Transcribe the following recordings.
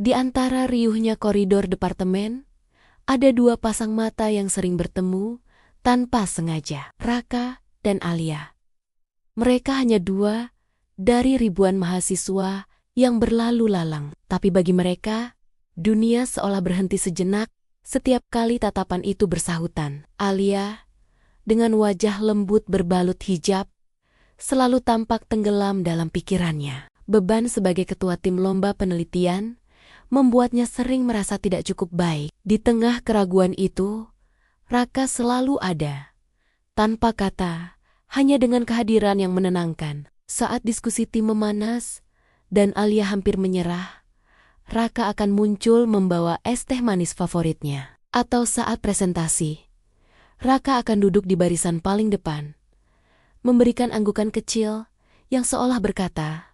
Di antara riuhnya koridor departemen, ada dua pasang mata yang sering bertemu tanpa sengaja, Raka dan Alia. Mereka hanya dua dari ribuan mahasiswa yang berlalu lalang. Tapi bagi mereka, dunia seolah berhenti sejenak setiap kali tatapan itu bersahutan. Alia, dengan wajah lembut berbalut hijab, selalu tampak tenggelam dalam pikirannya. Beban sebagai ketua tim lomba penelitian membuatnya sering merasa tidak cukup baik. Di tengah keraguan itu, Raka selalu ada. Tanpa kata, hanya dengan kehadiran yang menenangkan. Saat diskusi tim memanas dan Alia hampir menyerah, Raka akan muncul membawa es teh manis favoritnya. Atau saat presentasi, Raka akan duduk di barisan paling depan, memberikan anggukan kecil yang seolah berkata,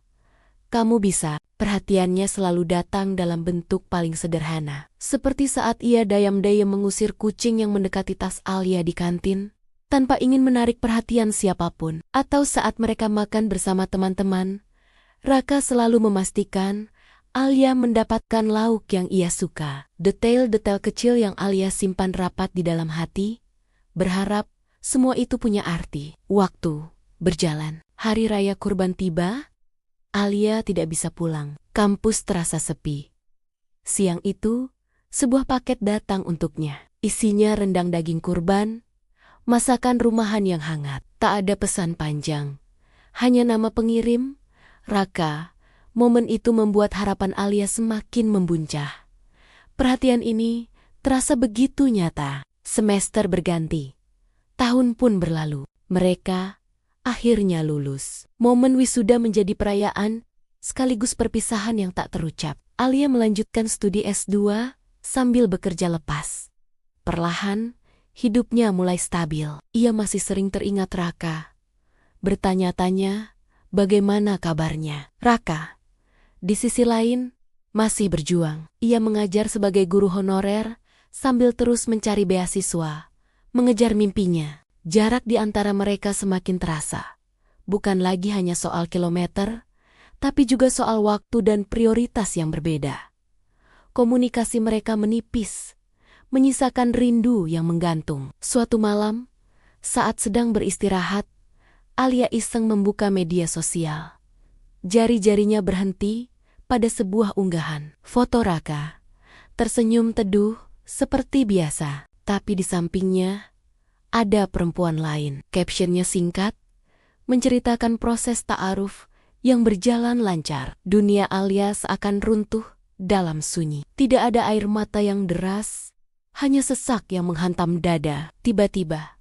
"Kamu bisa." Perhatiannya selalu datang dalam bentuk paling sederhana. Seperti saat ia dayam-dayam mengusir kucing yang mendekati tas Alia di kantin, tanpa ingin menarik perhatian siapapun. Atau saat mereka makan bersama teman-teman, Raka selalu memastikan Alia mendapatkan lauk yang ia suka. Detail-detail kecil yang Alia simpan rapat di dalam hati, berharap semua itu punya arti. Waktu berjalan. Hari Raya Kurban tiba, Alia tidak bisa pulang. Kampus terasa sepi. Siang itu, sebuah paket datang untuknya. Isinya rendang daging kurban, masakan rumahan yang hangat. Tak ada pesan panjang. Hanya nama pengirim, Raka. Momen itu membuat harapan Alia semakin membuncah. Perhatian ini terasa begitu nyata. Semester berganti. Tahun pun berlalu. Mereka akhirnya lulus. Momen wisuda menjadi perayaan sekaligus perpisahan yang tak terucap. Alia melanjutkan studi S2 sambil bekerja lepas. Perlahan, hidupnya mulai stabil. Ia masih sering teringat Raka. Bertanya-tanya, bagaimana kabarnya? Raka, di sisi lain, masih berjuang. Ia mengajar sebagai guru honorer sambil terus mencari beasiswa, mengejar mimpinya. Jarak di antara mereka semakin terasa. Bukan lagi hanya soal kilometer, tapi juga soal waktu dan prioritas yang berbeda. Komunikasi mereka menipis, menyisakan rindu yang menggantung. Suatu malam, saat sedang beristirahat, Alia iseng membuka media sosial. Jari-jarinya berhenti pada sebuah unggahan. Foto Raka, tersenyum teduh seperti biasa, tapi di sampingnya ada perempuan lain. Captionnya singkat, menceritakan proses ta'aruf yang berjalan lancar. Dunia Alia seakan runtuh dalam sunyi. Tidak ada air mata yang deras, hanya sesak yang menghantam dada. Tiba-tiba,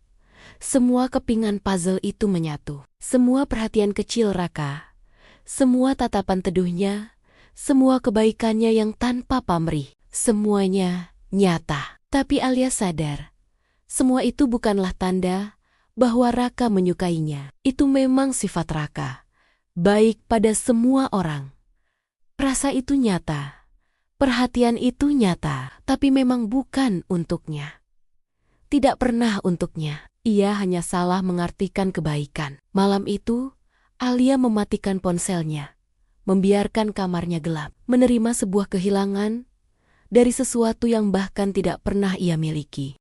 semua kepingan puzzle itu menyatu. Semua perhatian kecil Raka, semua tatapan teduhnya, semua kebaikannya yang tanpa pamrih, semuanya nyata. Tapi Alia sadar, semua itu bukanlah tanda bahwa Raka menyukainya. Itu memang sifat Raka, baik pada semua orang. Rasa itu nyata, perhatian itu nyata, tapi memang bukan untuknya. Tidak pernah untuknya. Ia hanya salah mengartikan kebaikan. Malam itu, Alia mematikan ponselnya, membiarkan kamarnya gelap, menerima sebuah kehilangan dari sesuatu yang bahkan tidak pernah ia miliki.